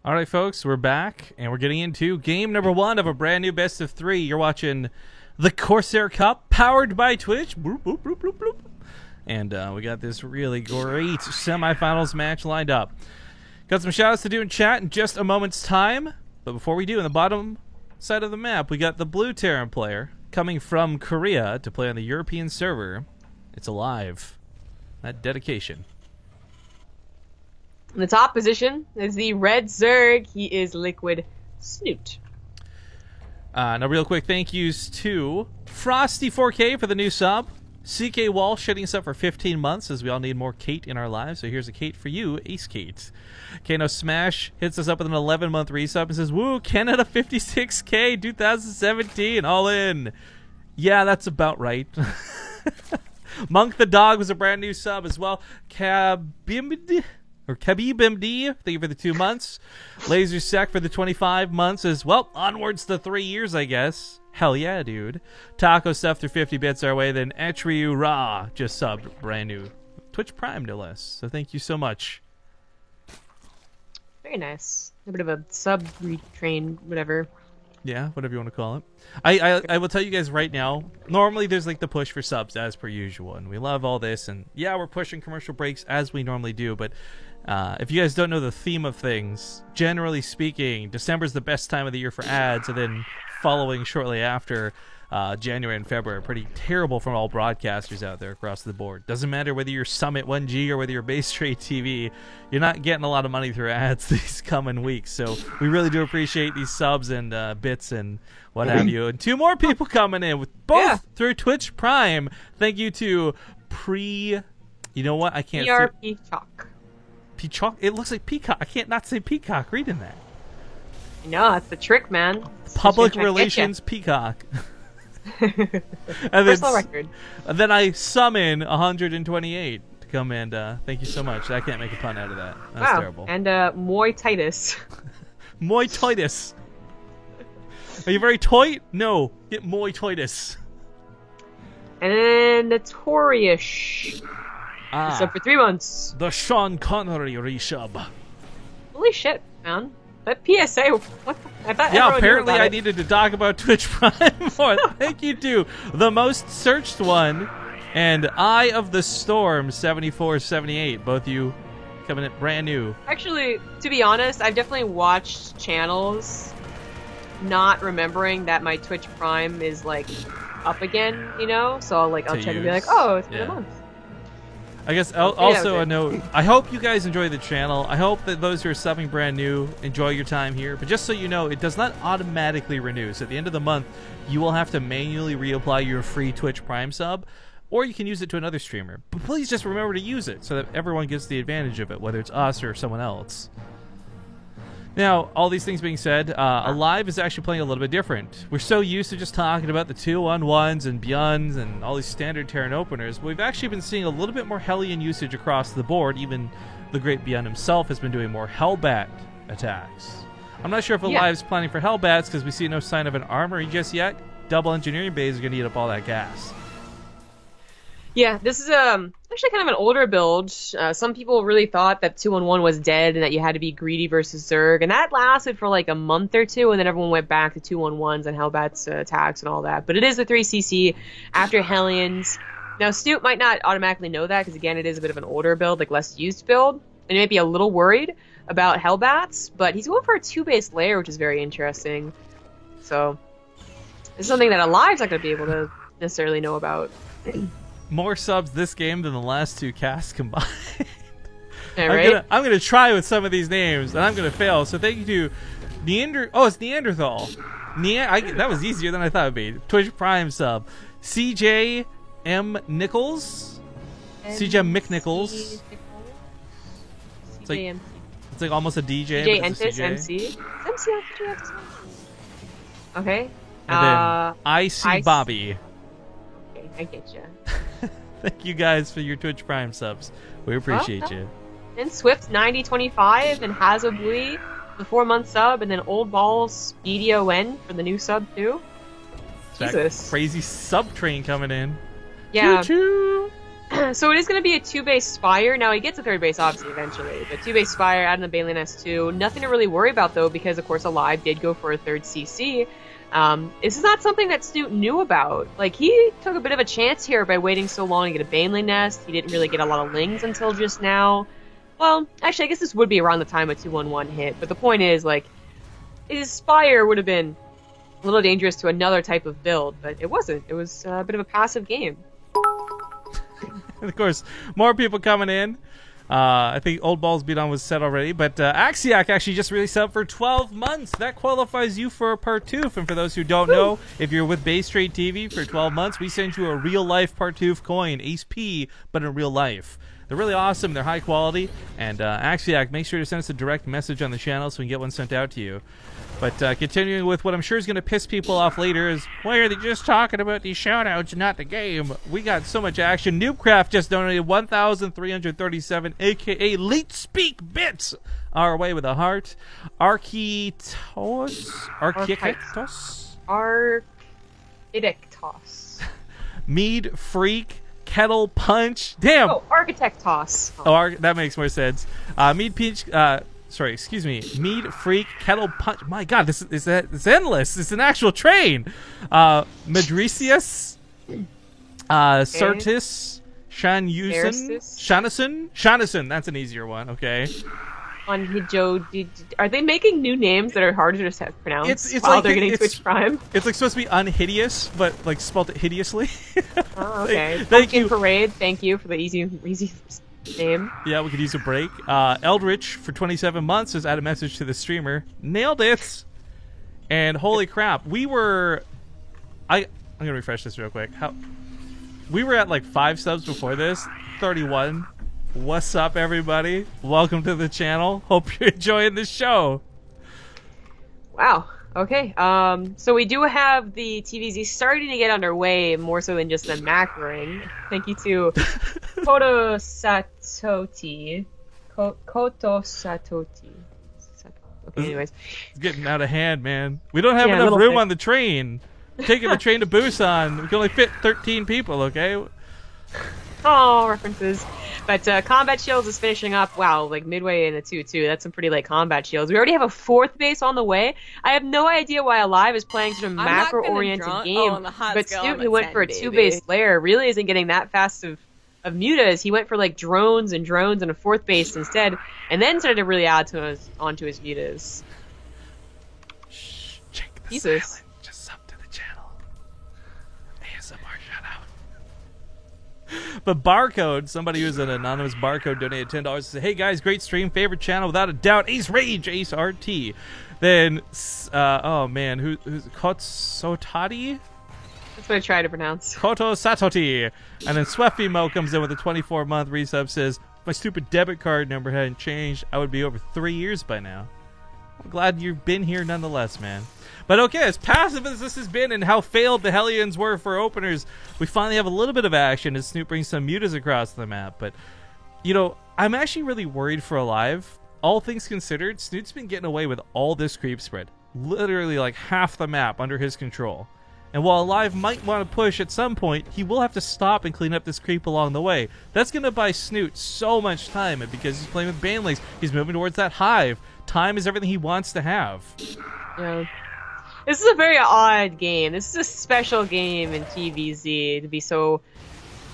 All right, folks, we're back, and we're getting into game number 1 of a brand new best of 3. You're watching the Corsair Cup, powered by Twitch. Bloop, bloop, bloop, bloop, bloop. And we got this really great semifinals match lined up. Got some shout-outs to do in chat in just a moment's time. But before we do, in the bottom side of the map, we got the blue Terran player coming from Korea to play on the European server. It's alive. That dedication. In the top position is the red Zerg. He is Liquid Snoot. Now, real quick, thank yous to Frosty4K for the new sub. CK Walsh shutting us up for 15 months, as we all need more Kate in our lives. So here's a Kate for you, Ace Kate. Kano Smash hits us up with an 11-month resub and says, "Woo, Canada 56K 2017, all in." Yeah, that's about right. Monk the Dog was a brand new sub as well. Khabib MD, thank you for the 2 months. Laser Sec for the 25 months as well. Onwards to 3 years, I guess. Hell yeah, dude. Taco Stuff through 50 bits our way. Then Etriu Ra just subbed, brand new. Twitch Prime, no less. So thank you so much. Very nice. A bit of a sub retrain, whatever. Yeah, whatever you want to call it. I will tell you guys right now, normally there's like the push for subs as per usual, and we love all this, and yeah, we're pushing commercial breaks as we normally do, but if you guys don't know the theme of things, generally speaking, December's the best time of the year for ads, and then following shortly after, January and February are pretty terrible from all broadcasters out there across the board. Doesn't matter whether you're Summit 1G or whether you're Base Trade TV, you're not getting a lot of money through ads these coming weeks. So we really do appreciate these subs and bits and what have you. And 2 more people coming in with both through Twitch Prime. Thank you to You know what? I can't say Peacock. Peacock. It looks like Peacock. I can't not say Peacock reading that. No, that's the trick, man. Public Relations Peacock. And personal record. And then I summon 128 to come and thank you so much. I can't make a pun out of that. That's terrible. And Moy Titus. Moy Titus. Are you very toy? No. Get Moy Titus. And then Notorious. Sub for 3 months. The Sean Connery resub. Holy shit, man. That PSA, what the, I thought apparently I needed to talk about Twitch Prime more. Thank you to the most searched one and Eye of the Storm 7478. Both you coming in brand new. Actually, to be honest, I've definitely watched channels not remembering that my Twitch Prime is like up again, you know? So I'll check and be like, oh, it's been a month. I guess also a note, I hope you guys enjoy the channel. I hope that those who are subbing brand new enjoy your time here. But just so you know, it does not automatically renew. So at the end of the month, you will have to manually reapply your free Twitch Prime sub, or you can use it to another streamer. But please just remember to use it so that everyone gets the advantage of it, whether it's us or someone else. Now, all these things being said, Alive is actually playing a little bit different. We're so used to just talking about the 2-on-1s and Beyonds and all these standard Terran openers, but we've actually been seeing a little bit more Hellion usage across the board. Even the great Beyond himself has been doing more Hellbat attacks. I'm not sure if Alive's planning for Hellbats because we see no sign of an armory just yet. Double engineering bays are going to eat up all that gas. Yeah, this is actually kind of an older build. Some people really thought that 2-on-1 was dead and that you had to be greedy versus Zerg, and that lasted for like a month or two, and then everyone went back to 2-on-1s and Hellbats attacks and all that. But it is the 3cc after Hellions. Now, Snoot might not automatically know that because, again, it is a bit of an older build, like less used build, and he might be a little worried about Hellbats, but he's going for a 2-base layer, which is very interesting. So, this is something that Alive's not going to be able to necessarily know about. More subs this game than the last 2 casts combined. Yeah, right? I'm gonna try with some of these names, and I'm gonna fail. So thank you to it's Neanderthal. That was easier than I thought it'd be. Twitch Prime sub. CJ M Nichols. CJ McNichols. It's like almost a DJ. DJ Entis MC. Okay. And then Icy Bobby. Okay, I get you. Thank you guys for your Twitch Prime subs. We appreciate you. And Swift 9025 and Hazabui, the 4-month sub, and then Old Balls BDON for the new sub too. Jesus. Crazy sub train coming in. Yeah. Choo-choo. So it is going to be a 2-base Spire. Now he gets a 3rd base obviously eventually, but 2-base Spire, adding the Baneling Nest too. Nothing to really worry about though, because of course Alive did go for a 3rd CC. This is not something that Snoot knew about. Like, he took a bit of a chance here by waiting so long to get a Baneling Nest. He didn't really get a lot of Lings until just now. Well, actually, I guess this would be around the time a 2-1-1 hit, but the point is, like, his Spire would have been a little dangerous to another type of build, but it wasn't. It was a bit of a passive game. And of course, more people coming in. I think Old Balls Beat On was set already, but Axiac actually just released up for 12 months. That qualifies you for a Partouf. And for those who don't know, if you're with Bay Straight TV for 12 months, we send you a real-life Partouf coin, Ace P, but in real life. They're really awesome. They're high quality. And Axiac, make sure to send us a direct message on the channel so we can get one sent out to you. But continuing with what I'm sure is going to piss people off later is, why are they just talking about these shoutouts and not the game? We got so much action. Noobcraft just donated 1,337, a.k.a. Leet Speak Bits, our way with a heart. Architectos? Mead Freak, Kettle Punch. Damn! Oh, Architectos. Oh, that makes more sense. Mead Peach... Sorry, excuse me. Mead Freak, Kettle Punch. My God, it's endless. It's an actual train. Madricius, Certis, Shanason. That's an easier one. Okay. Are they making new names that are harder to pronounce it's while like, they're getting Twitch Prime? It's like supposed to be unhideous, but like spelled it hideously. Oh, okay. Thank you, Parade. Thank you for the easy name. Yeah, we could use a break. Eldritch for 27 months has added a message to the streamer. Nailed it. And holy crap, I'm gonna refresh this real quick. We were at like 5 subs before this. 31. What's up, everybody? Welcome to the channel. Hope you're enjoying this show. Wow. Okay. So we do have the TVZ starting to get underway, more so than just the macroing. Thank you to Koto Satoti. Okay, anyways. It's getting out of hand, man. We don't have enough room on the train. Taking the train to Busan. We can only fit 13 people, okay? Oh, references. But Combat Shields is finishing up, wow, like midway in a 2-2. That's some pretty late Combat Shields. We already have a 4th base on the way. I have no idea why Alive is playing such a macro-oriented game. But Snoot, who went for a 2-base layer, really isn't getting that fast of mutas. He went for like drones and a 4th base instead, and then started to really add onto his mutas. Shh, check the Jesus. Silence. Just sub to the channel. ASMR shout out. But Barcode, somebody who's an anonymous Barcode, donated $10 to say, hey guys, great stream, favorite channel without a doubt, Ace Rage, Ace RT. Then, oh man, who's Kotsotati? That's what I try to pronounce. Koto Satoti. And then Swefimo comes in with a 24-month resub, says, my stupid debit card number hadn't changed. I would be over 3 years by now. I'm glad you've been here nonetheless, man. But okay, as passive as this has been and how failed the Hellions were for openers, we finally have a little bit of action as Snoot brings some mutas across the map. But, you know, I'm actually really worried for Alive. All things considered, Snoot's been getting away with all this creep spread. Literally like half the map under his control. And while Alive might want to push at some point, he will have to stop and clean up this creep along the way. That's going to buy Snoot so much time, and because he's playing with Banelings, he's moving towards that hive. Time is everything he wants to have. Yeah. This is a very odd game. This is a special game in TVZ to be so...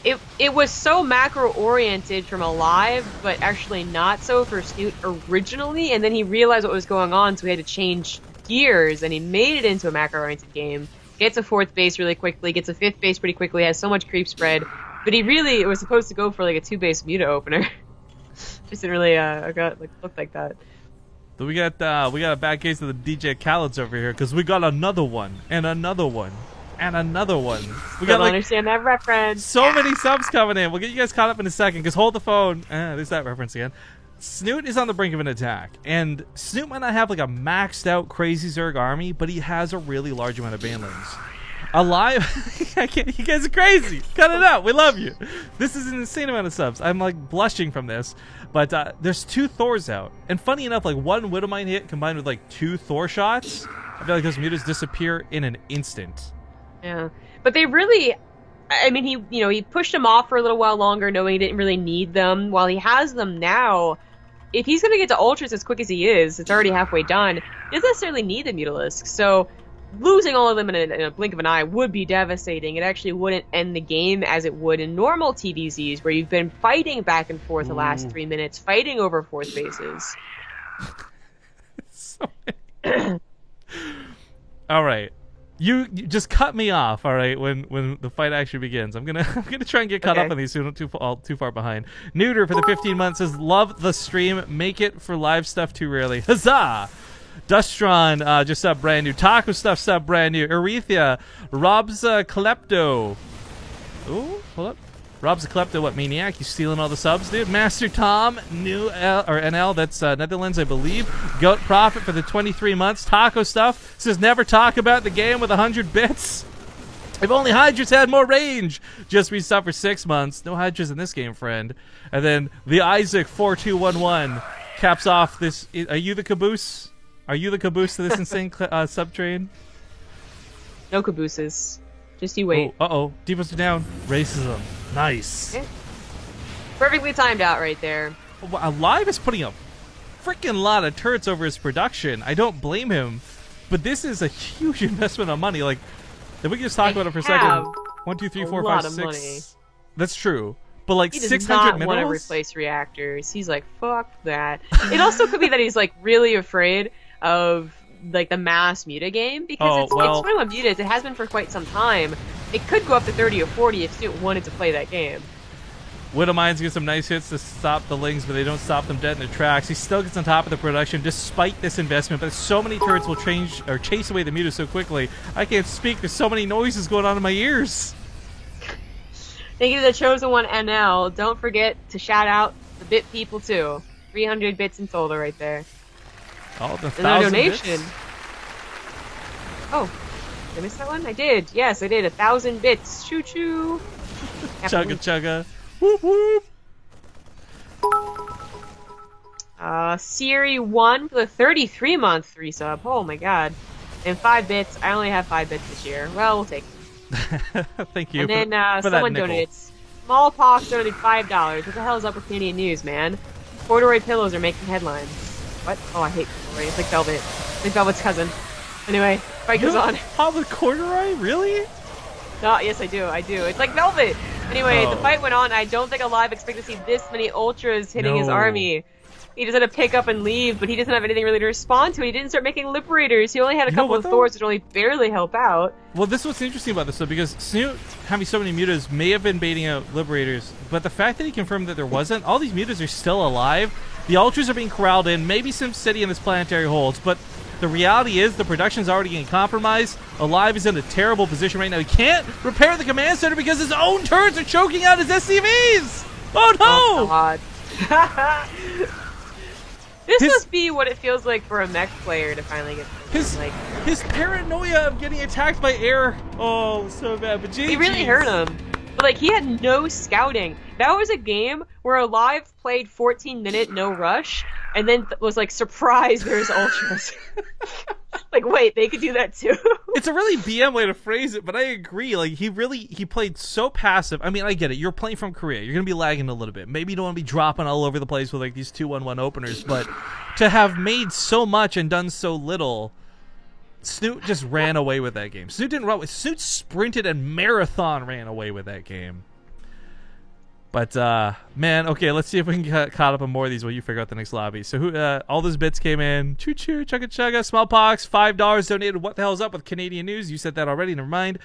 It was so macro-oriented from Alive, but actually not so for Snoot originally, and then he realized what was going on, so he had to change gears, and he made it into a macro-oriented game. Gets a 4th base really quickly, gets a 5th base pretty quickly, has so much creep spread, but he really was supposed to go for like a 2-base muta opener. Just didn't really look like that. So we got a bad case of the DJ Khaled's over here because we got another one and another one and another one. We got don't understand that reference. So many subs coming in. We'll get you guys caught up in a second. Because hold the phone. There's that reference again. Snoot is on the brink of an attack, and Snoot might not have like a maxed out Crazy Zerg army, but he has a really large amount of banelings. Alive, you guys are crazy. Cut it out. We love you. This is an insane amount of subs. I'm like blushing from this, but there's 2 Thors out, and funny enough, like 1 Widowmine hit combined with like 2 Thor shots, I feel like those mutas disappear in an instant. Yeah, but they really, I mean, he pushed them off for a little while longer, knowing he didn't really need them. While he has them now, if he's going to get to Ultras as quick as he is, it's already halfway done, he doesn't necessarily need the Mutalisks. So losing all of them in a blink of an eye would be devastating. It actually wouldn't end the game as it would in normal TVZs, where you've been fighting back and forth the last 3 minutes, fighting over fourth spaces. All right. You just cut me off, all right, when the fight actually begins. I'm gonna try and get caught up on these so I'm not too far behind. Neuter for the 15 months says, love the stream. Make it for live stuff too rarely. Huzzah! Dustron just sub brand new. Taco Stuff sub brand new. Erethia. Rob's Klepto. Ooh, hold up. Rob's a klepto, what, maniac? You stealing all the subs, dude? Master Tom, new NL, that's Netherlands, I believe. Goat Profit for the 23 months. Taco Stuff says never talk about the game with 100 bits. If only Hydras had more range. Just restuff for 6 months. No Hydras in this game, friend. And then the Isaac 4211 caps off this. Are you the caboose? Are you the caboose to this insane sub train? No cabooses. Just you wait. Uh-oh. Deepest are down. Racism. Nice. Yeah. Perfectly timed out right there. Alive is putting a freaking lot of turrets over his production. I don't blame him, but this is a huge investment of money. Like, if we can just talk about it for a second. 1, 2, 3, 4, 5, 6. Money. That's true. But like 600 minerals? He does not want to replace reactors. He's like, fuck that. It also could be that he's like really afraid of like the mass muta game, because it's 21 mutas. It has been for quite some time. It could go up to 30 or 40 if Snoot wanted to play that game. Widow Mines get some nice hits to stop the Lings, but they don't stop them dead in their tracks. He still gets on top of the production despite this investment, but so many turrets will change or chase away the mutas so quickly. I can't speak. There's so many noises going on in my ears. Thank you to the Chosen One NL. Don't forget to shout out the bit people too. 300 bits in total right there. Oh, the 1,000 donation. Bits? Oh, did I miss that one? I did. Yes, I did. 1,000 bits. Choo choo. Chugga chugga. Whoop whoop. Siri 1 for the 33-month 3 sub. Oh my god. And 5 bits. I only have 5 bits this year. Well, we'll take it. Thank you. And then someone donated. Smallpox donated $5. What the hell is up with Canadian news, man? Corduroy pillows are making headlines. What? Oh, I hate corduroy. It's like Velvet. It's like Velvet's cousin. Anyway, fight goes on. How the corduroy? Really? No, yes, I do. It's like Velvet. Anyway, the fight went on. I don't think Alive expected to see this many ultras hitting his army. He just had to pick up and leave, but he doesn't have anything really to respond to. He didn't start making Liberators. He only had a couple of Thors, which only barely help out. Well, this is what's interesting about this, though, because Snoot having so many mutas may have been baiting out Liberators, but the fact that he confirmed that there wasn't, all these mutas are still alive. The ultras are being corralled in, maybe SimCity and this planetary holds, but the reality is the production's already getting compromised. Alive is in a terrible position right now. He can't repair the command center because his own turrets are choking out his SCVs! Oh no! Oh, God. This must be what it feels like for a mech player to finally get his paranoia of getting attacked by air. Oh, so bad. But he really hurt him. But like, he had no scouting. That was a game where Alive played 14-minute no rush, and then was like, surprised there's ultras. Like, wait, they could do that too. It's a really BM way to phrase it, but I agree. Like, he played so passive. I mean, I get it. You're playing from Korea. You're gonna be lagging a little bit. Maybe you don't want to be dropping all over the place with like these 2-1-1 openers, but to have made so much and done so little, Snoot just ran away with that game. Snoot didn't run with. Snoot sprinted and marathon ran away with that game. But, man, okay, let's see if we can get caught up on more of these while you figure out the next lobby. So, all those bits came in. Choo-choo, chugga-chugga, Smallpox, $5 donated. What the hell's up with Canadian news? You said that already, never mind.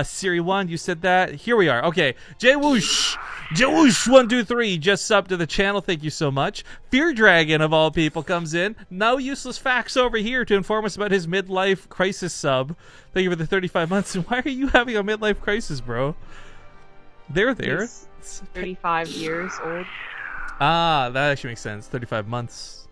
Siri 1, you said that. Here we are. Okay, Jwoosh, 123, just subbed to the channel. Thank you so much. Fear Dragon, of all people, comes in. No useless facts over here to inform us about his midlife crisis sub. Thank you for the 35 months. And why are you having a midlife crisis, bro? They're there. He's 35 years old. Ah, that actually makes sense. 35 months.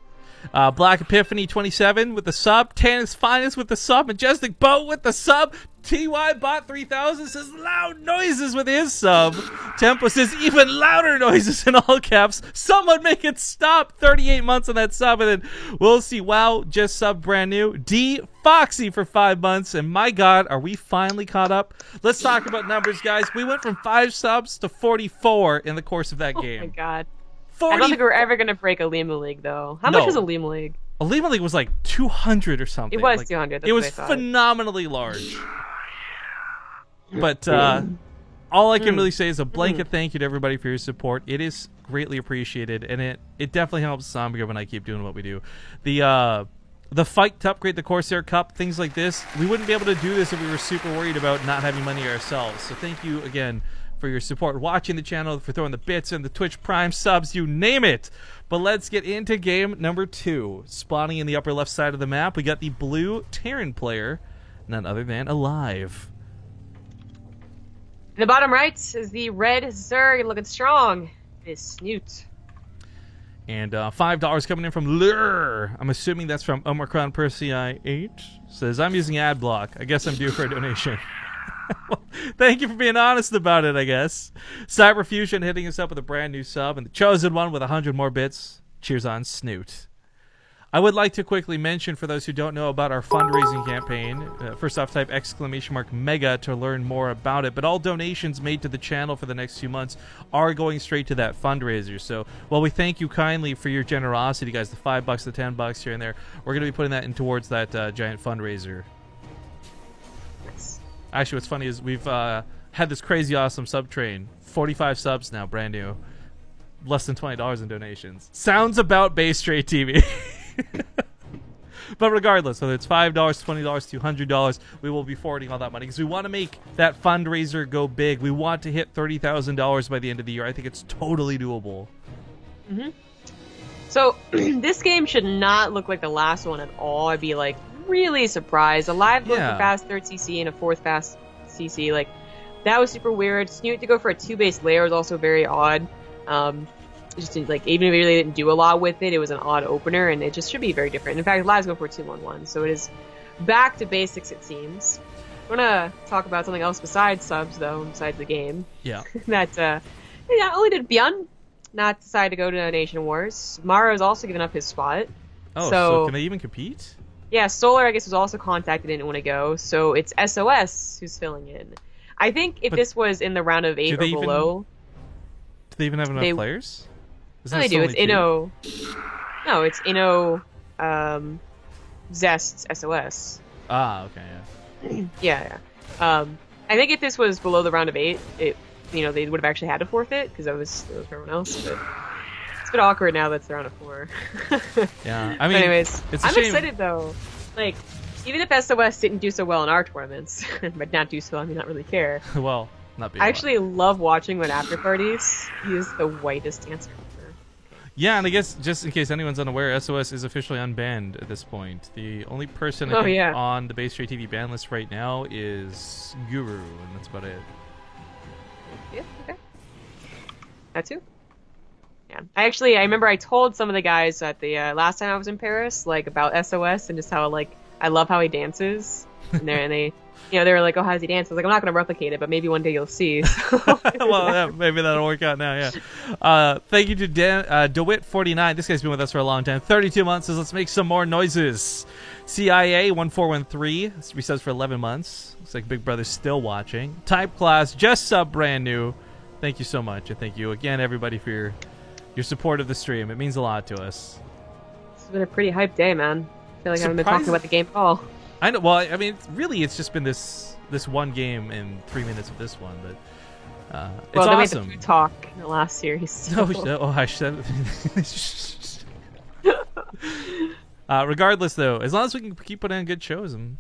Black Epiphany 27 with the sub. Tannis Finest with the sub. Majestic Boat with the sub. TY Bot 3000 says loud noises with his sub. Tempo says even louder noises in all caps. Someone make it stop. 38 months on that sub. And then we'll see. Wow, just sub brand new. D Foxy for 5 months. And my God, are we finally caught up? Let's talk about numbers, guys. We went from 5 subs to 44 in the course of that game. Oh my God. I don't think we're ever going to break a Lima League, though. How much was a Lima League? A Lima League was like 200 or something. It was like, 200. That's it was phenomenally large. But all I can really say is a blanket thank you to everybody for your support. It is greatly appreciated, and it definitely helps Zombie when I keep doing what we do. The fight to upgrade the Corsair Cup, things like this, we wouldn't be able to do this if we were super worried about not having money ourselves. So thank you again for your support, watching the channel, for throwing the bits and the Twitch Prime subs, you name it. But let's get into game number 2. Spawning in the upper left side of the map, we got the blue Terran player, none other than Alive. In the bottom right is the red Zerg looking strong. It is Snoot. And $5 coming in from Lure. I'm assuming that's from Omicron Persei 8. Says, I'm using ad block. I guess I'm due for a donation. Well, thank you for being honest about it, I guess. Cyberfusion hitting us up with a brand new sub. And the Chosen One with 100 more bits. Cheers on Snoot. I would like to quickly mention, for those who don't know about our fundraising campaign, first off, type !MEGA to learn more about it. But all donations made to the channel for the next few months are going straight to that fundraiser. So, while we thank you kindly for your generosity, guys, the $5, the $10 here and there, we're going to be putting that in towards that giant fundraiser. Actually, what's funny is we've had this crazy awesome sub train. 45 subs now, brand new. Less than $20 in donations. Sounds about Base Straight TV. But regardless, whether it's $5, $20, $200, we will be forwarding all that money because we want to make that fundraiser go big. We want to hit $30,000 by the end of the year. I think it's totally doable. So this game should not look like the last one at all. I'd be like really surprised. Alive looked for fast 3rd CC and a 4th fast CC. Like that was super weird. Snoot to go for a 2-base layer was also very odd. Just like even if we really didn't do a lot with it, it was an odd opener, and it just should be very different. In fact, Live's going for a 2-1-1, so it is back to basics, it seems. I want to talk about something else besides subs, though, besides the game. Yeah. That not only did Bjorn not decide to go to Nation Wars, Maro's also given up his spot. Oh, so can they even compete? Yeah, Solar, I guess, was also contacted, didn't want to go, so it's SOS who's filling in. I think if this was in the round of 8 or below... Do they even have enough players? No, they do. It's Inno. No, it's Inno, Zest's SOS. Ah, okay, yeah. I think if this was below the round of 8, they would have actually had to forfeit because that was for everyone else. But it's a bit awkward now that it's the round of 4. Yeah, I mean, anyways, I'm shame. excited though. Like, even if SOS didn't do so well in our tournaments, but not do so, I mean, not really care. Well, not being. I actually love watching when after parties. He is the whitest dancer. Yeah, and I guess just in case anyone's unaware, SOS is officially unbanned at this point. The only person I think on the Base Straight TV ban list right now is Guru, and that's about it. Yeah, okay. That too? Yeah. I remember I told some of the guys at the last time I was in Paris, like, about SOS and just how, like, I love how he dances. And they they were like, oh, how does he dance? I was like, I'm not going to replicate it, but maybe one day you'll see. Well, maybe that'll work out now, yeah. Thank you to DeWitt49. This guy's been with us for a long time. 32 months says, let's make some more noises. CIA1413 resubs for 11 months. Looks like Big Brother's still watching. Type Class, just sub brand new. Thank you so much. And thank you again, everybody, for your support of the stream. It means a lot to us. It's been a pretty hype day, man. I feel like I haven't been talking about the game at all. I know. Well, I mean, it's just been this one game and 3 minutes of this one, but it's awesome. Made the food talk in the last series. So. I should. Regardless, though, as long as we can keep putting on good shows and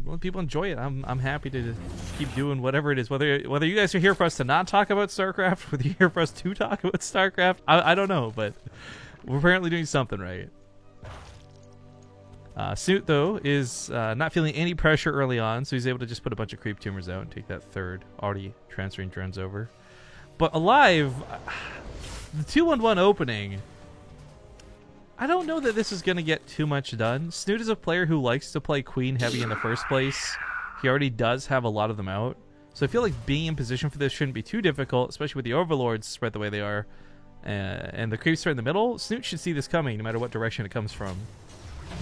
let people enjoy it, I'm happy to keep doing whatever it is. Whether you guys are here for us to not talk about StarCraft, whether you're here for us to talk about StarCraft, I don't know, but we're apparently doing something right. Snoot, though, is not feeling any pressure early on, so he's able to just put a bunch of creep tumors out and take that 3rd, already transferring drones over. But Alive, the 2-1-1 opening, I don't know that this is going to get too much done. Snoot is a player who likes to play queen heavy in the first place. He already does have a lot of them out. So I feel like being in position for this shouldn't be too difficult, especially with the overlords spread the way they are. And the creeps are in the middle. Snoot should see this coming no matter what direction it comes from.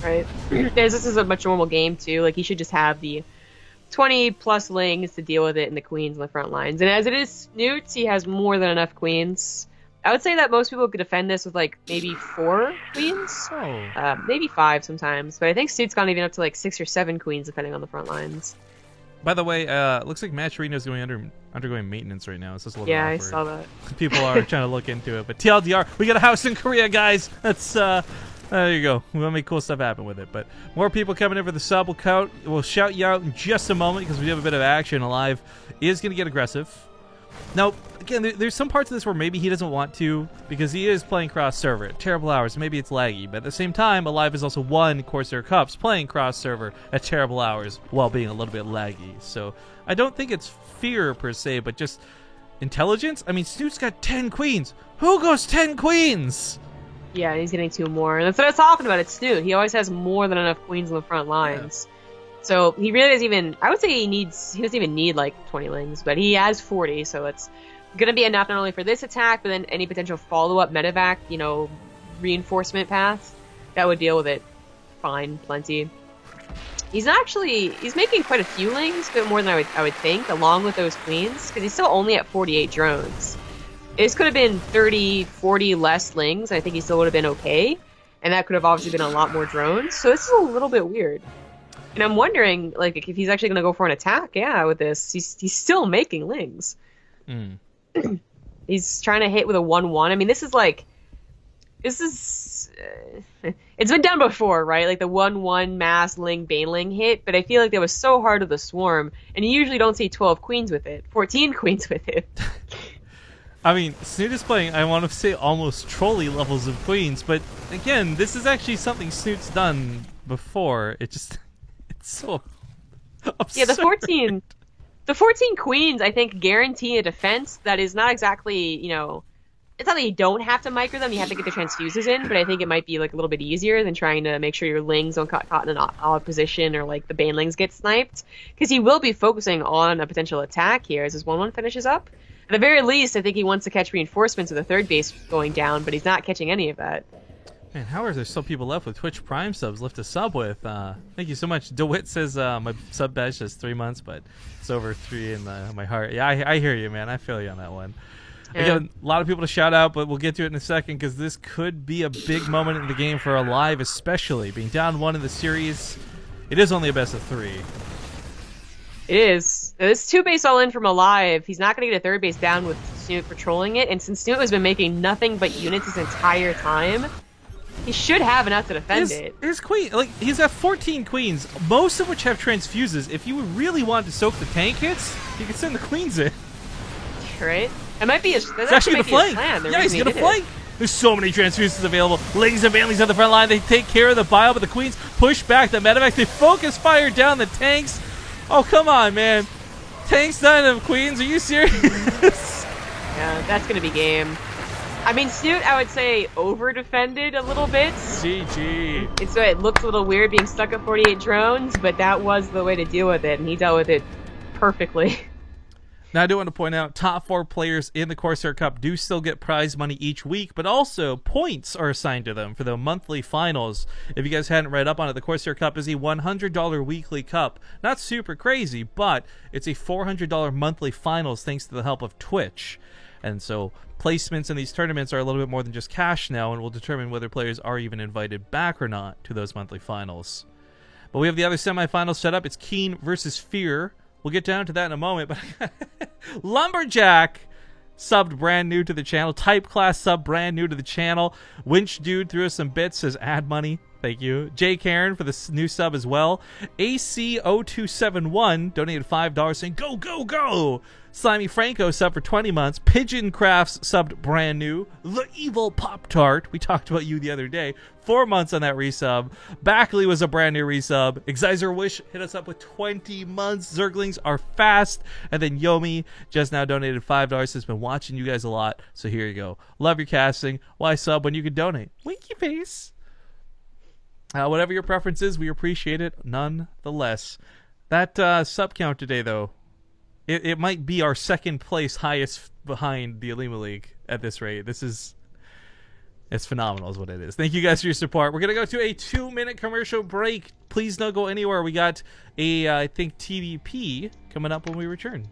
Right. This is a much normal game, too. Like, he should just have the 20-plus lings to deal with it and the queens on the front lines. And as it is Snoot, he has more than enough queens. I would say that most people could defend this with, like, maybe 4 queens. Maybe 5 sometimes. But I think Snoot's gone even up to, like, 6 or 7 queens, depending on the front lines. By the way, looks like Matcherino is undergoing maintenance right now. It's just a little awkward. I saw that. People are trying to look into it. But TLDR, we got a house in Korea, guys. That's, there you go. We'll make cool stuff happen with it. But more people coming in for the sub. We'll shout you out in just a moment because we do have a bit of action. Alive is going to get aggressive. Now, again, there's some parts of this where maybe he doesn't want to because he is playing cross-server at terrible hours. Maybe it's laggy, but at the same time, Alive is also won Corsair Cups playing cross-server at terrible hours while being a little bit laggy. So I don't think it's fear per se, but just intelligence. I mean, Snoot's got 10 queens. Who goes 10 queens? Yeah, he's getting 2 more. That's what I was talking about. It's Snoot. He always has more than enough queens on the front lines. Yeah. So he really doesn't even, I would say he doesn't even need like 20 lings, but he has 40, so it's going to be enough not only for this attack, but then any potential follow-up medevac, reinforcement path that would deal with it fine, plenty. He's making quite a few lings, a bit more than I would think, along with those queens, because he's still only at 48 drones. This could have been 30, 40 less lings, I think he still would have been okay, and that could have obviously been a lot more drones, so this is a little bit weird. And I'm wondering, like, if he's actually going to go for an attack, with this. He's still making lings. Mm. He's trying to hit with a 1-1. I mean, it's been done before, right? Like the 1-1 mass ling baneling hit, but I feel like that was so hard with the swarm, and you usually don't see 12 queens with it, 14 queens with it. I mean, Snoot is playing, I want to say, almost trolley levels of queens, but again, this is actually something Snoot's done before. So absurd. Yeah, the 14 queens, I think, guarantee a defense that is not exactly, it's not that you don't have to micro them, you have to get the transfuses in, but I think it might be like a little bit easier than trying to make sure your lings don't get caught in an odd position or like the banelings get sniped, because he will be focusing on a potential attack here as his 1-1 finishes up. At the very least, I think he wants to catch reinforcements with the third base going down, but he's not catching any of that. Man, how are there still people left with Twitch Prime subs left to sub with? Thank you so much. DeWitt says my sub badge says 3 months, but it's over 3 in my heart. Yeah, I hear you, man. I feel you on that one. Yeah. Again, a lot of people to shout out, but we'll get to it in a second because this could be a big moment in the game for Alive, especially being down 1 in the series. It is only a best of 3. It is. This 2 base all in from Alive. He's not going to get a third base down with Snoot patrolling it, and since Snoot has been making nothing but units this entire time, he should have enough to defend it. His queen, he's got 14 queens, most of which have transfuses. If you really wanted to soak the tank hits, you could send the queens in. Right? It might be he's actually going to flank. Yeah, he's going to flank. There's so many transfuses available. Ladies and Bailey's on the front line. They take care of the bio, but the queens push back the medevac. They focus fire down the tanks. Oh, come on, man. Tanks dying of queens? Are you serious? Yeah, that's going to be game. I mean, Snoot, I would say, over-defended a little bit. GG. It looks a little weird being stuck at 48 drones, but that was the way to deal with it, and he dealt with it perfectly. Now, I do want to point out, top 4 players in the Corsair Cup do still get prize money each week, but also points are assigned to them for the monthly finals. If you guys hadn't read up on it, the Corsair Cup is a $100 weekly cup. Not super crazy, but it's a $400 monthly finals thanks to the help of Twitch. And so placements in these tournaments are a little bit more than just cash now, and will determine whether players are even invited back or not to those monthly finals. But we have the other semifinals set up. It's Keen versus Fear. We'll get down to that in a moment. But Lumberjack subbed brand new to the channel. Type Class sub brand new to the channel. Winch Dude threw us some bits, says ad money. Thank you. Jay Karen for the new sub as well. AC0271 donated $5 saying, go, go, go. Slimy Franco subbed for 20 months. Pigeon Crafts subbed brand new. The Evil Pop-Tart, we talked about you the other day, 4 months on that resub. Backley was a brand new resub. Exizer Wish hit us up with 20 months. Zerglings are fast. And then Yomi just now donated $5. Has been watching you guys a lot, so here you go. Love your casting. Why sub when you can donate? Winky face. Whatever your preference is, we appreciate it nonetheless. That sub count today, though, it might be our second place highest behind the Alima League at this rate. It's phenomenal is what it is. Thank you guys for your support. We're going to go to a 2-minute commercial break. Please don't go anywhere. We got I think TDP coming up when we return.